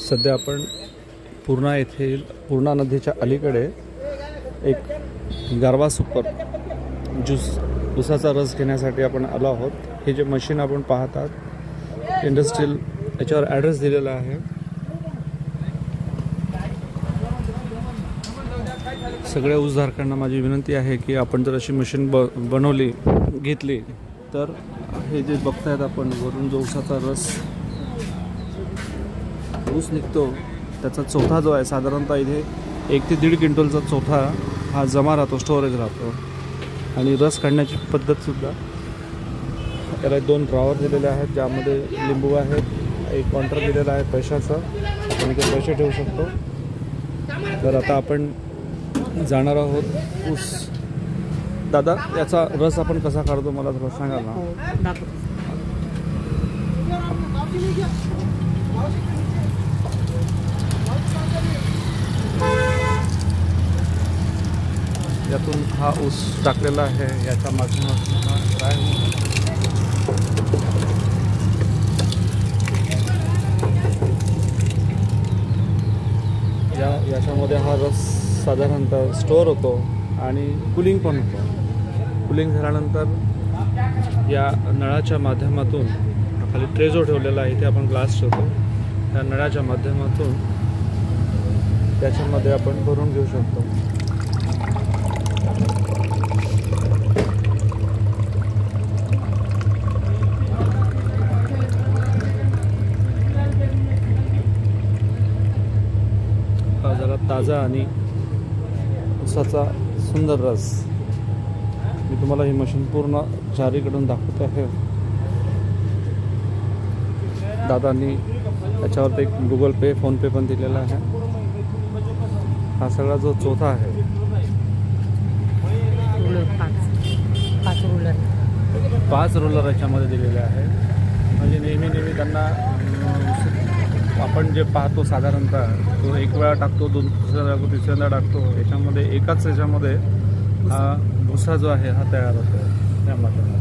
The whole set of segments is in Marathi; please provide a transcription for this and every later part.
सध्या आपण पूर्णा येथील पूर्णा नदीच्या अलीकडे एक गारवा सुपर ज्यूस उसाचा रस घेण्यासाठी आपण आलो आहोत। हे जे मशीन आपण पाहतात इंडस्ट्रियल याच्यावर ॲड्रेस दिलेला आहे। सगळ्या ऊसधारकांना माझी विनंती आहे की आपण जर अशी मशीन बनवली घेतली तर हे जे बघतायत आपण वरून जो उसाचा रस ऊस निघतो त्याचा चौथा जो आहे साधारणतः इथे 1 ते 1.5 क्विंटलचा चौथा हा जमा राहतो, स्टोरेज राहतो। आणि रस काढण्याची पद्धतसुद्धा याला 2 ड्रॉवर दिलेले आहेत ज्यामध्ये लिंबू आहेत, एक काउंटर दिलेला आहे पैशाचा, आपण इथे पैसे ठेवू शकतो। तर आता आपण जाणार आहोत ऊस। दादा याचा रस आपण कसा काढतो मला थोडं सांगा ना। यातून हा ऊस टाकलेला आहे, याच्या माध्यमातून हा ड्राय याच्यामध्ये हा रस साधारणतः स्टोअर होतो आणि कूलिंग पण होतं। कूलिंग झाल्यानंतर या नळाच्या माध्यमातून खाली ट्रे जो ठेवलेला आहे इथे आपण ग्लास ठेवतो, त्या नळाच्या माध्यमातून त्याच्यामध्ये आपण भरून घेऊ शकतो। हा जरा ताजा आणि उसाचा सुंदर रस। मी तुम्हाला ही मशीन पूर्ण चारीकडून दाखवत आहे। दादांनी त्याच्यावरती एक गुगल पे, फोन पे पण दिलेला आहे। हा सगळा जो चौथा आहे 5 रोलर याच्यामध्ये दिलेले आहे। म्हणजे नेहमी त्यांना आपण जे पाहतो साधारणतः तो एक वेळा टाकतो, दुसऱ्यांदा टाकतो, तिसऱ्यांदा टाकतो, याच्यामध्ये एकाच याच्यामध्ये हा भुसा जो आहे हा तयार होतो। त्यामध्ये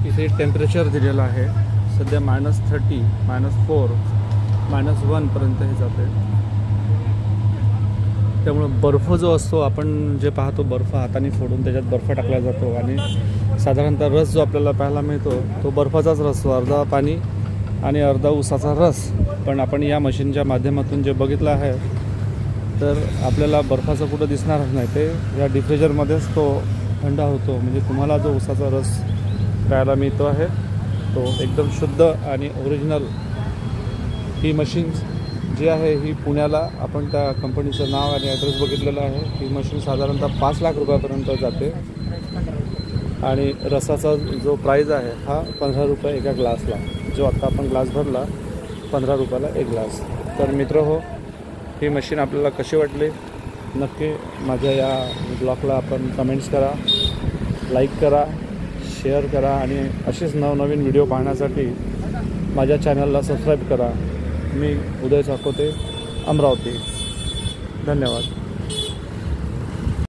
इथे टेम्परेचर दिलेलं आहे सध्या -30, -4, -1 पर्यंत हे जाते। त्यामुळे बर्फ जो असतो आपण जे पाहतो बर्फ हाताने फोडून त्याच्यात बर्फ टाकला जातो आणि साधारणतः रस जो आपल्याला पाहायला मिळतो तो बर्फाचाच रस, अर्धा पाणी आणि अर्धा उसाचा रस। पण आपण या मशीनच्या माध्यमातून जे बघितलं आहे तर आपल्याला बर्फाचं कुठं दिसणारच नाही, ते या डिफ्रीजरमध्येच तो थंड होतो। म्हणजे तुम्हाला जो उसाचा रस प्यायला मिळतो आहे तो एकदम शुद्ध आणि ओरिजिनल। ही मशीन जी आहे ही पुण्याला आपण त्या कंपनीचं नाव आणि ॲड्रेस बघितलेलं आहे। ही मशीन साधारणतः 5 लाख रुपयापर्यंत जाते आणि रसाचा जो प्राईज आहे हा 15 रुपये एका ग्लासला। जो आत्ता आपण ग्लास भरला 15 रुपयाला एक ग्लास। तर मित्र हो, ही मशीन आपल्याला कशी वाटली नक्की माझ्या या ब्लॉगला आपण कमेंट्स करा, लाईक करा, शेअर करा आणि असेच नवनवीन व्हिडिओ पाहण्यासाठी माझ्या चॅनलला सबस्क्राईब करा। मी उदय चाकोते, अमरावती। धन्यवाद।